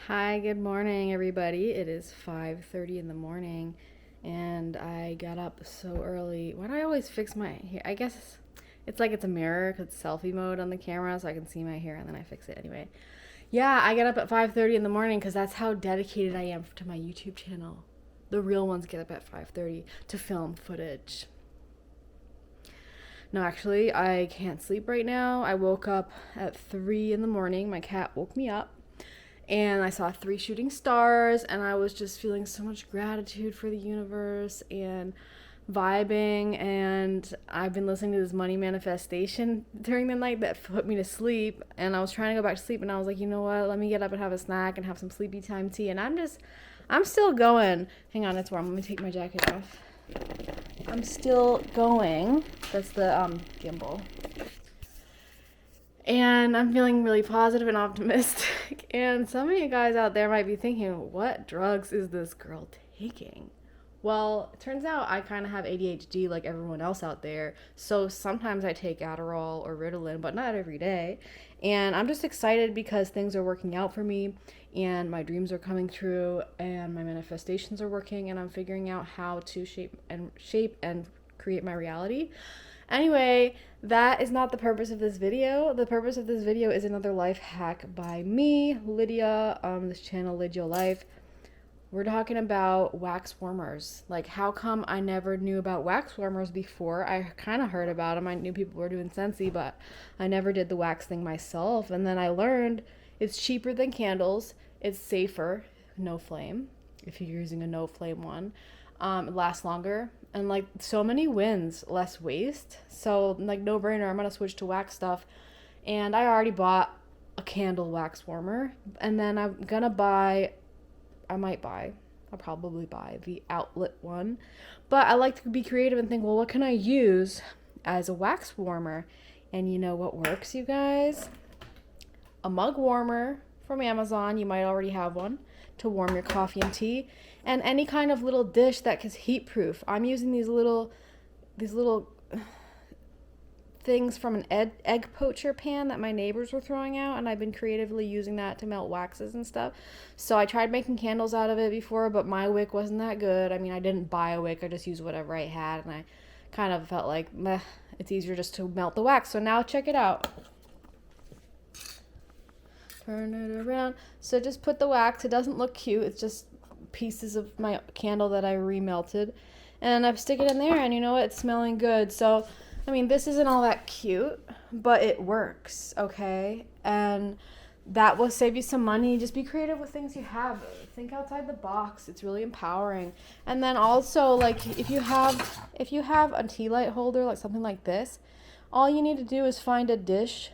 Hi, good morning, everybody. It is 5:30 in the morning, and I got up so early. Why do I always fix my hair? I guess it's like it's a mirror because it's selfie mode on the camera, so I can see my hair, and then I fix it anyway. Yeah, I get up at 5:30 in the morning because that's how dedicated I am to my YouTube channel. The real ones get up at 5:30 to film footage. No, actually, I can't sleep right now. I woke up at 3 in the morning. My cat woke me up and I saw three shooting stars, and I was just feeling so much gratitude for the universe and vibing. And I've been listening to this money manifestation during the night that put me to sleep, and I was trying to go back to sleep, and I was like, you know what, let me get up and have a snack and have some sleepy time tea. And I'm still going. Hang on, it's warm. Let me take my jacket off. I'm still going. That's the gimbal. And I'm feeling really positive and optimistic. And some of you guys out there might be thinking, what drugs is this girl taking? Well, it turns out I kind of have ADHD like everyone else out there. So sometimes I take Adderall or Ritalin, but not every day. And I'm just excited because things are working out for me and my dreams are coming true and my manifestations are working, and I'm figuring out how to shape and create my reality. Anyway, that is not the purpose of this video. The purpose of this video is another life hack by me, Lydia, this channel, Lydia Life. We're talking about wax warmers. Like, how come I never knew about wax warmers before? I kind of heard about them. I knew people were doing Scentsy, but I never did the wax thing myself. And then I learned it's cheaper than candles. It's safer, no flame, if you're using a no flame one. It lasts longer, and like so many wins, less waste. So like no brainer, I'm gonna switch to wax stuff. And I already bought a candle wax warmer, and then I'll probably buy the outlet one. But I like to be creative and think, well, what can I use as a wax warmer? And you know what works, you guys? A mug warmer from Amazon. You might already have one to warm your coffee and tea, and any kind of little dish that is heat proof. I'm using these little things from an egg poacher pan that my neighbors were throwing out, and I've been creatively using that to melt waxes and stuff. So I tried making candles out of it before, but my wick wasn't that good. I mean, I didn't buy a wick, I just used whatever I had, and I kind of felt like, meh, it's easier just to melt the wax. So now check it out. Turn it around. So just put the wax. It doesn't look cute. It's just pieces of my candle that I remelted. And I stick it in there, and you know what? It's smelling good. So, I mean, this isn't all that cute, but it works, okay? And that will save you some money. Just be creative with things you have. Think outside the box. It's really empowering. And then also, like, if you have a tea light holder, like something like this, all you need to do is find a dish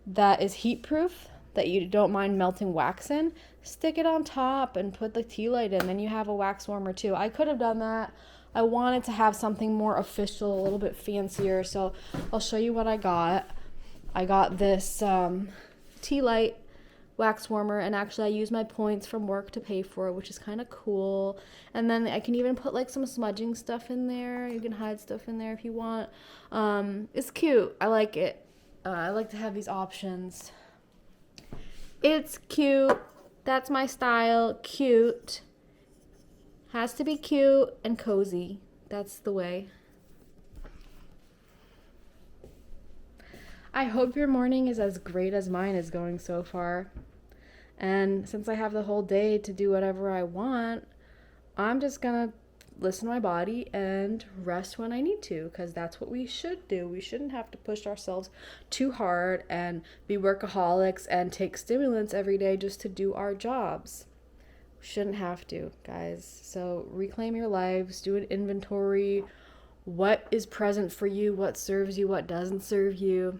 that is heat proof, that you don't mind melting wax in, stick it on top and put the tea light in. Then you have a wax warmer too. I could have done that. I wanted to have something more official, a little bit fancier. So I'll show you what I got. I got this tea light wax warmer, and actually I use my points from work to pay for it, which is kind of cool. And then I can even put like some smudging stuff in there. You can hide stuff in there if you want. It's cute. I like it. I like to have these options. It's cute. That's my style. Cute. Has to be cute and cozy. That's the way. I hope your morning is as great as mine is going so far. And since I have the whole day to do whatever I want, I'm just gonna listen to my body and rest when I need to, because that's what we should do. We shouldn't have to push ourselves too hard and be workaholics and take stimulants every day just to do our jobs. We shouldn't have to, guys. So reclaim your lives, do an inventory. What is present for you? What serves you? What doesn't serve you?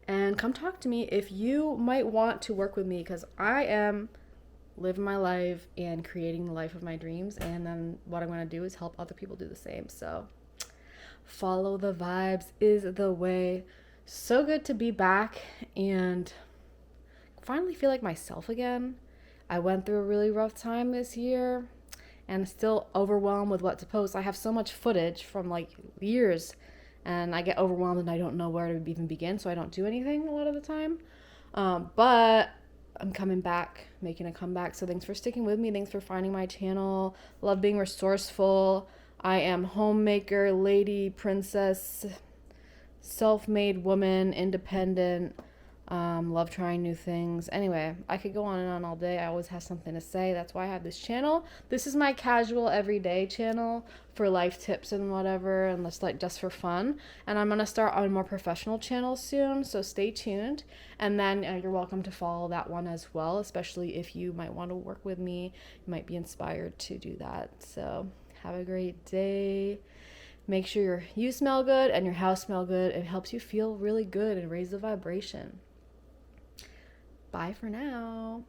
And come talk to me if you might want to work with me, because I am living my life and creating the life of my dreams, and then what I'm going to do is help other people do the same. So follow the vibes is the way. So good to be back and finally feel like myself again. I went through a really rough time this year and still overwhelmed with what to post. I have so much footage from like years, and I get overwhelmed and I don't know where to even begin, so I don't do anything a lot of the time. But I'm coming back, making a comeback. So thanks for sticking with me. Thanks for finding my channel. Love being resourceful. I am homemaker, lady, princess, self-made woman, independent. Love trying new things. Anyway, I could go on and on all day. I always have something to say. That's why I have this channel. This is my casual everyday channel for life tips and whatever, and just for fun. And I'm gonna start on a more professional channel soon, so stay tuned. And then you're welcome to follow that one as well, especially if you might want to work with me. You might be inspired to do that. So have a great day. Make sure you smell good and your house smell good. It helps you feel really good and raise the vibration. Bye for now.